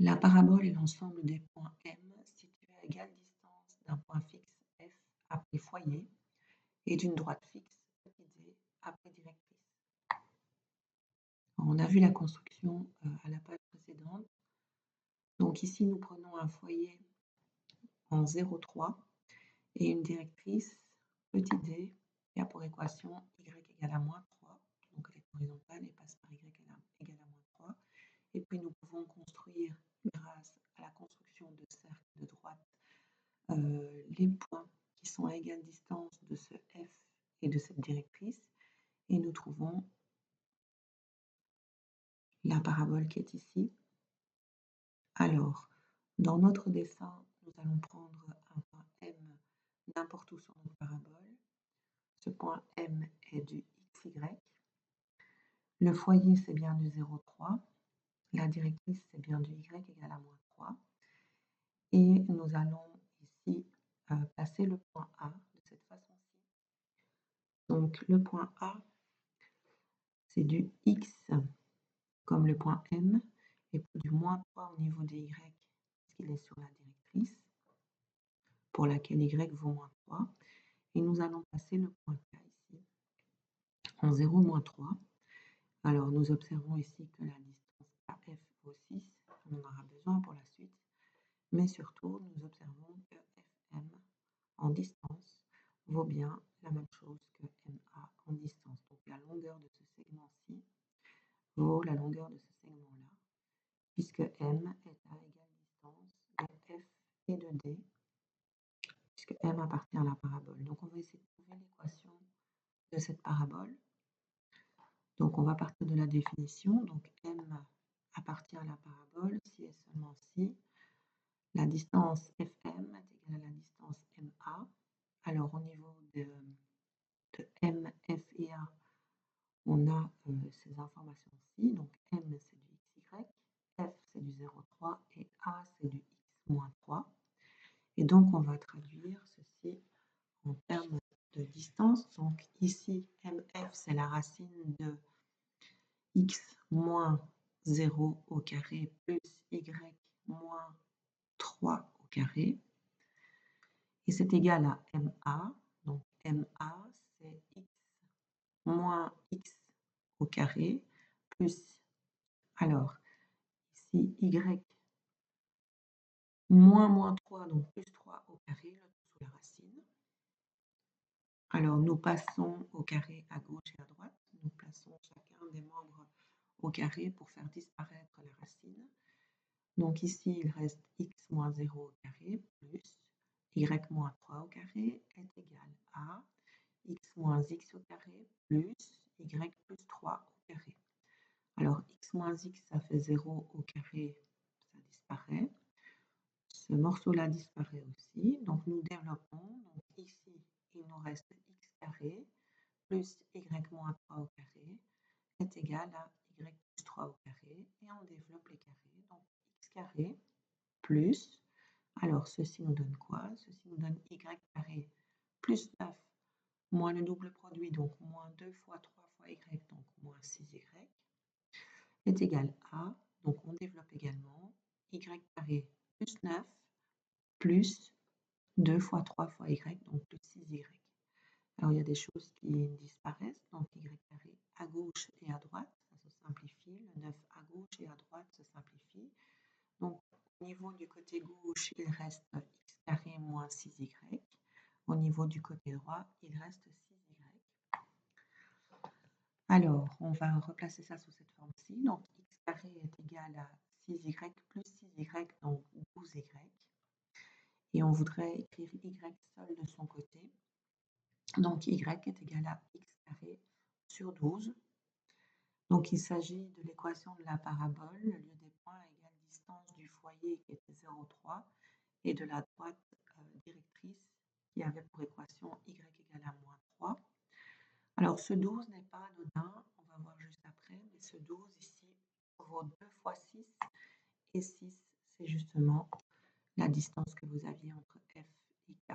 La parabole est l'ensemble des points M situés à égale distance d'un point fixe F appelé foyer et d'une droite fixe petit d appelée directrice. On a vu la construction à la page précédente. Donc ici, nous prenons un foyer en 0,3 et une directrice petit d qui a pour équation y égale à moins 3. Donc elle est horizontale et passe par y égale à moins 3. Et puis nous pouvons construire, grâce à la construction de cercles de droite, les points qui sont à égale distance de ce F et de cette directrice. Et nous trouvons la parabole qui est ici. Alors, dans notre dessin, nous allons prendre un point M n'importe où sur notre parabole. Ce point M est du XY. Le foyer, c'est bien du 0,3. La directrice, c'est bien du Y égale à moins 3. Et nous allons ici placer le point A de cette façon-ci. Donc, le point A, c'est du X comme le point M, et puis du moins 3 au niveau des Y, puisqu'il est sur la directrice, pour laquelle Y vaut moins 3. Et nous allons passer le point K ici, en 0, moins 3. Alors, nous observons ici que la distance KF vaut 6, on en aura besoin pour la suite. Mais surtout, nous observons que FM en distance vaut bien la même chose que MA en distance. Donc, la longueur de ce segment-ci vaut la longueur de ce segment-là, puisque M est à égale distance de F et de D, puisque M appartient à la parabole. Donc, on va essayer de trouver l'équation de cette parabole. Donc, on va partir de la définition. Donc, M appartient à la parabole si et seulement si la distance FM est égale à la distance MA. Alors, au niveau de M, F et A, on a ces informations-ci. Donc, M, c'est du XY, F, c'est du 0,3 et A, c'est du X-3. Et donc, on va traduire ceci en termes de distance. Donc, ici, MF, c'est la racine de X moins 0 au carré plus Y moins 3 au carré. Et c'est égal à MA. Donc, MA, c'est X moins X au carré plus, alors, ici, Y moins 3, donc plus 3 au carré, le tout sous la racine. Alors, nous passons au carré à gauche et à droite. Nous plaçons chacun des membres au carré pour faire disparaître la racine. Donc ici, il reste x moins 0 au carré plus y moins 3 au carré est égal à x moins x au carré plus y plus 3 au carré. Alors x moins x, ça fait 0 au carré, ça disparaît. Ce morceau-là disparaît aussi. Donc nous développons. Donc ici, il nous reste x carré plus y moins 3 au carré est égal à y plus 3 au carré. Et on développe les carrés. Donc x carré plus, alors ceci nous donne quoi? Ceci nous donne y carré plus 9 moins le double produit, donc moins 2 fois 3 fois y, donc moins 6y, est égal à, donc on développe également, y carré plus 9 plus 2 fois 3 fois y, donc plus 6y. Alors il y a des choses qui disparaissent, donc y carré à gauche et à droite, ça se simplifie, le 9 à gauche et à droite se simplifie. Donc au niveau du côté gauche, il reste x carré moins 6y. Au niveau du côté droit, il reste 6y. Alors, on va replacer ça sous cette forme-ci. Donc, x carré est égal à 6y plus 6y, donc 12y. Et on voudrait écrire y seul de son côté. Donc, y est égal à x carré sur 12. Donc, il s'agit de l'équation de la parabole. Le lieu des points à égale distance du foyer qui était 0,3 et de la droite directrice qui avait pour équation y égale à moins 3. Alors, ce 12 n'est pas anodin, on va voir juste après, mais ce 12 ici vaut 2 fois 6, et 6, c'est justement la distance que vous aviez entre F et K.